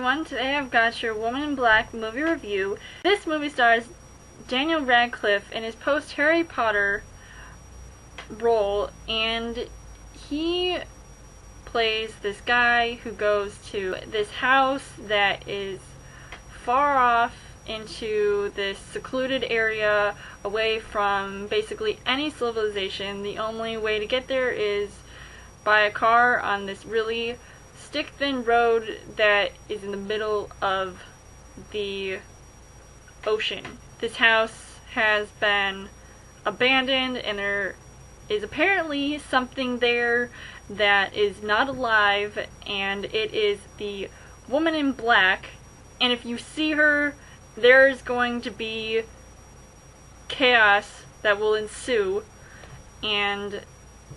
everyone, today I've got your Woman in Black movie review. This movie stars Daniel Radcliffe in his post-Harry Potter role, and he plays this guy who goes to this house that is far off into this secluded area away from basically any civilization. The only way to get there is by a car on this really stick-thin road that is in the middle of the ocean. This house has been abandoned, and there is apparently something there that is not alive, and it is the Woman in Black. And if you see her, there's going to be chaos that will ensue, and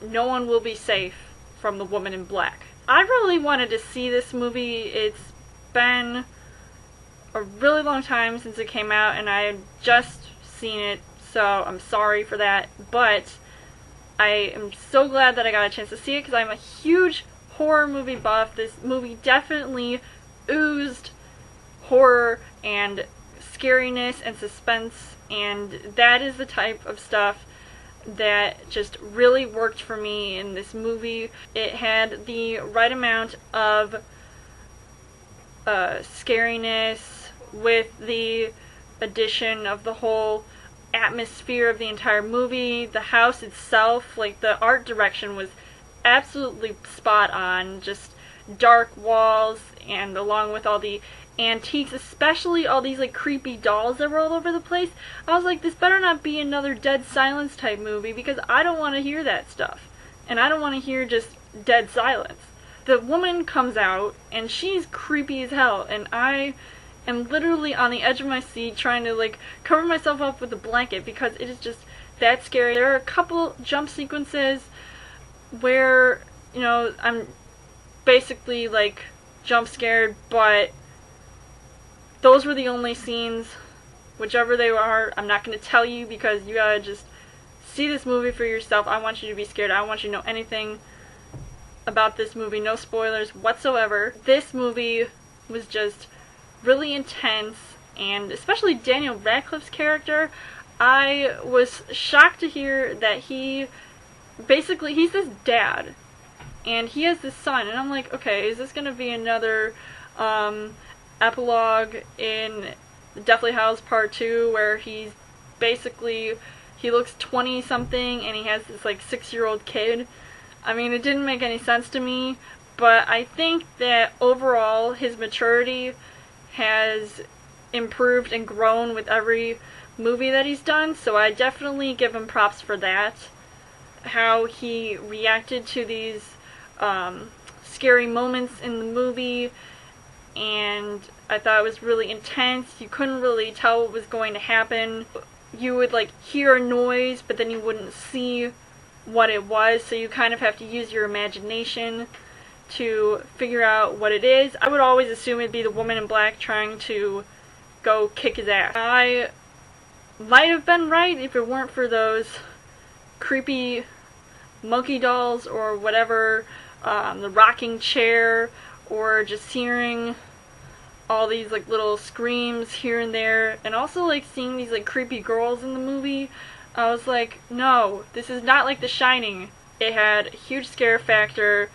no one will be safe from the Woman in Black. I really wanted to see this movie. It's been a really long time since it came out, and I had just seen it, so I'm sorry for that, but I am so glad that I got a chance to see it because I'm a huge horror movie buff. This movie definitely oozed horror and scariness and suspense, and that is the type of stuff that just really worked for me in this movie. It had the right amount of scariness with the addition of the whole atmosphere of the entire movie. The house itself, like the art direction was absolutely spot on, just dark walls, and along with all the antiques, especially all these like creepy dolls that were all over the place. I was like, this better not be another Dead Silence type movie, because I don't want to hear that stuff, and I don't want to hear just dead silence. The woman comes out and she's creepy as hell, and I am literally on the edge of my seat trying to like cover myself up with a blanket because it is just that scary. There are a couple jump sequences where, you know, I'm basically like jump scared, but those were the only scenes. Whichever they are, I'm not going to tell you because you gotta just see this movie for yourself. I want you to be scared. I don't want you to know anything about this movie. No spoilers whatsoever. This movie was just really intense, and especially Daniel Radcliffe's character. I was shocked to hear that he's this dad, and he has this son, and I'm like, okay, is this going to be another epilogue in Deathly Hallows Part 2 where he looks 20 something and he has this like 6-year-old kid? I mean, it didn't make any sense to me, but I think that overall his maturity has improved and grown with every movie that he's done, so I definitely give him props for that. How he reacted to these scary moments in the movie, and I thought it was really intense. You couldn't really tell what was going to happen. You would like hear a noise, but then you wouldn't see what it was, so you kind of have to use your imagination to figure out what it is. I would always assume it'd be the Woman in Black trying to go kick his ass. I might have been right if it weren't for those creepy monkey dolls or whatever, the rocking chair, or just hearing all these like little screams here and there, and also like seeing these like creepy girls in the movie. I was like, no, this is not like The Shining. It had a huge scare factor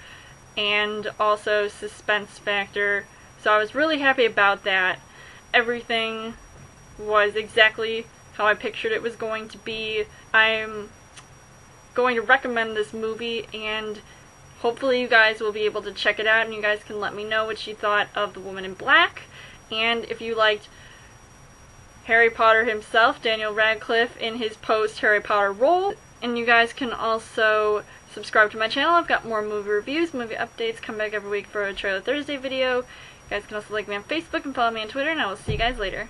and also suspense factor, so I was really happy about that. Everything was exactly how I pictured it was going to be. I'm going to recommend this movie, and hopefully you guys will be able to check it out, and you guys can let me know what you thought of The Woman in Black, and if you liked Harry Potter himself, Daniel Radcliffe, in his post-Harry Potter role. And you guys can also subscribe to my channel. I've got more movie reviews, movie updates, come back every week for a Trailer Thursday video. You guys can also like me on Facebook and follow me on Twitter, and I will see you guys later.